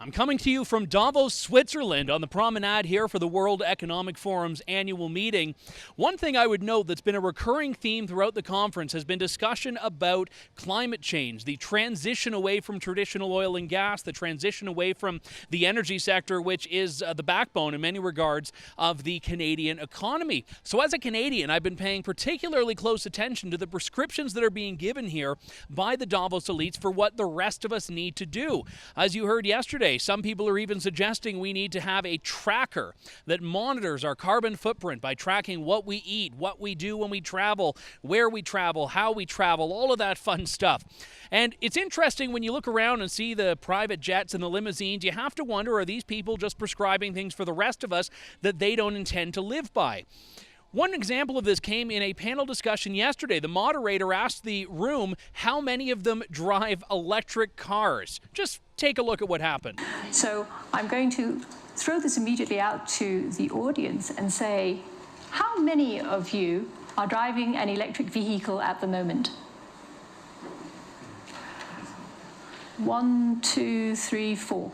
I'm coming to you from Davos, Switzerland, on the promenade here for the World Economic Forum's annual meeting. One thing I would note that's been a recurring theme throughout the conference has been discussion about climate change, the transition away from traditional oil and gas, the transition away from the energy sector, which is the backbone in many regards of the Canadian economy. So as a Canadian, I've been paying particularly close attention to the prescriptions that are being given here by the Davos elites for what the rest of us need to do. As you heard yesterday, some people are even suggesting we need to have a tracker that monitors our carbon footprint by tracking what we eat, what we do when we travel, where we travel, how we travel, all of that fun stuff. And it's interesting when you look around and see the private jets and the limousines, you have to wonder, are these people just prescribing things for the rest of us that they don't intend to live by? One example of this came in a panel discussion yesterday. The moderator asked the room how many of them drive electric cars. Just take a look at what happened. So I'm going to throw this immediately out to the audience and say, how many of you are driving an electric vehicle at the moment? 1, 2, 3, 4.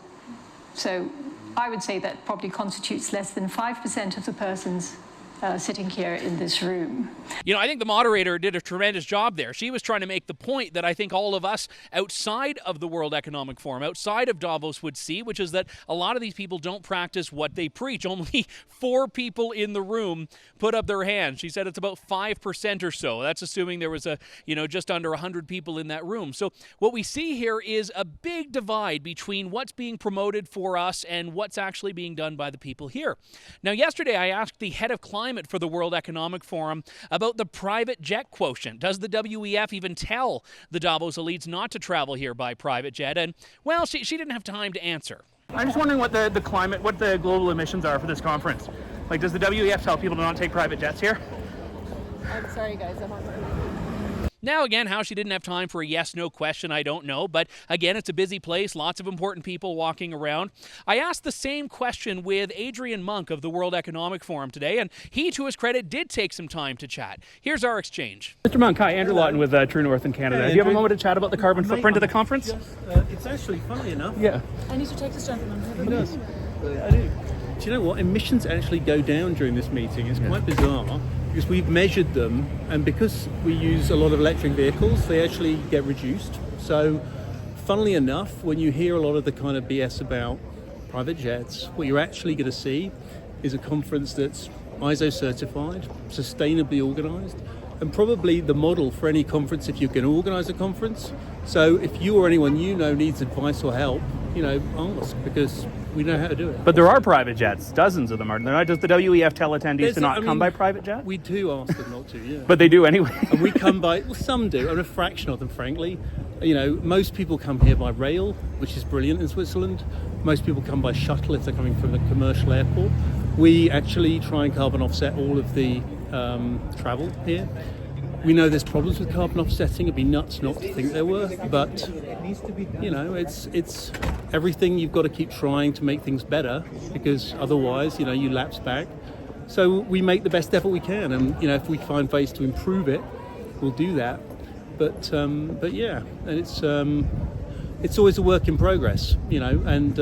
So I would say that probably constitutes less than 5% of the persons sitting here in this room. You know, I think the moderator did a tremendous job there. She was trying to make the point that I think all of us outside of the World Economic Forum, outside of Davos would see, which is that a lot of these people don't practice what they preach. Only 4 people in the room put up their hands. She said it's about 5% or so. That's assuming there was just under 100 people in that room. So what we see here is a big divide between what's being promoted for us and what's actually being done by the people here. Now, yesterday I asked the head of climate for the World Economic Forum about the private jet quotient. Does the WEF even tell the Davos elites not to travel here by private jet? And, well, she didn't have time to answer. I'm just wondering what the global emissions are for this conference. Like, does the WEF tell people to not take private jets here? I'm sorry, guys. I'm on my way. Now, again, how she didn't have time for a yes-no question, I don't know. But, again, it's a busy place, lots of important people walking around. I asked the same question with Adrian Monk of the World Economic Forum today, and he, to his credit, did take some time to chat. Here's our exchange. Mr. Monk, hi. Andrew Lawton with True North in Canada. Hey, do you have a Andrew. moment to chat about the carbon footprint of the conference? It's actually funny enough. Yeah. I need to take this gentleman. He does. I do. Do you know what? Emissions actually go down during this meeting. It's quite bizarre because we've measured them, and because we use a lot of electric vehicles, they actually get reduced. So, funnily enough, when you hear a lot of the kind of BS about private jets, what you're actually going to see is a conference that's ISO certified, sustainably organised, and probably the model for any conference if you can organise a conference. So if you or anyone you know needs advice or help, ask, because we know how to do it. But there are private jets, dozens of them, aren't there? Does the WEF tell attendees to not come by private jet? We do ask them not to, yeah. But they do anyway. And we come by, well, some do, and a fraction of them, frankly. Most people come here by rail, which is brilliant in Switzerland. Most people come by shuttle if they're coming from a commercial airport. We actually try and carbon offset all of the travel here. We know there's problems with carbon offsetting. It'd be nuts not to think there were, but it's everything. You've got to keep trying to make things better, because otherwise, you lapse back. So we make the best effort we can, and if we find ways to improve it, we'll do that. But yeah, and it's always a work in progress, and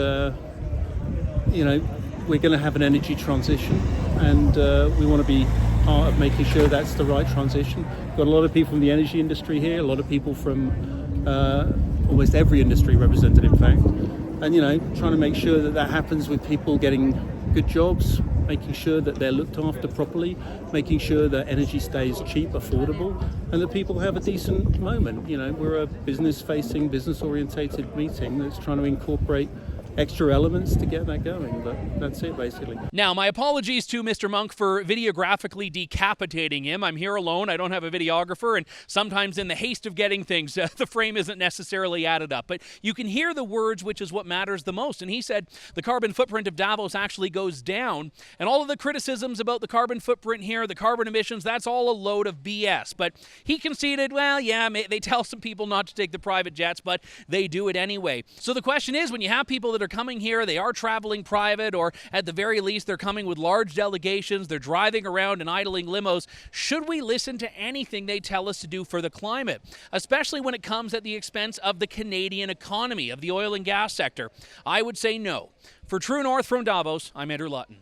we're going to have an energy transition, and we want to be part of making sure that's the right transition. We've got a lot of people from the energy industry here, a lot of people from almost every industry represented, in fact, and trying to make sure that happens with people getting good jobs, making sure that they're looked after properly, making sure that energy stays cheap, affordable, and that people have a decent moment. We're a business-facing, business-orientated meeting that's trying to incorporate extra elements to get that going, but that's it basically. Now, my apologies to Mr. Monk for videographically decapitating him. I'm here alone. I don't have a videographer, and sometimes in the haste of getting things, the frame isn't necessarily added up. But you can hear the words, which is what matters the most. And he said the carbon footprint of Davos actually goes down, and all of the criticisms about the carbon footprint here, the carbon emissions, that's all a load of BS. But he conceded, well, yeah, they tell some people not to take the private jets, but they do it anyway. So the question is, when you have people that they're coming here, they are traveling private, or at the very least, they're coming with large delegations, they're driving around and idling limos. Should we listen to anything they tell us to do for the climate, especially when it comes at the expense of the Canadian economy, of the oil and gas sector? I would say no. For True North from Davos, I'm Andrew Lawton.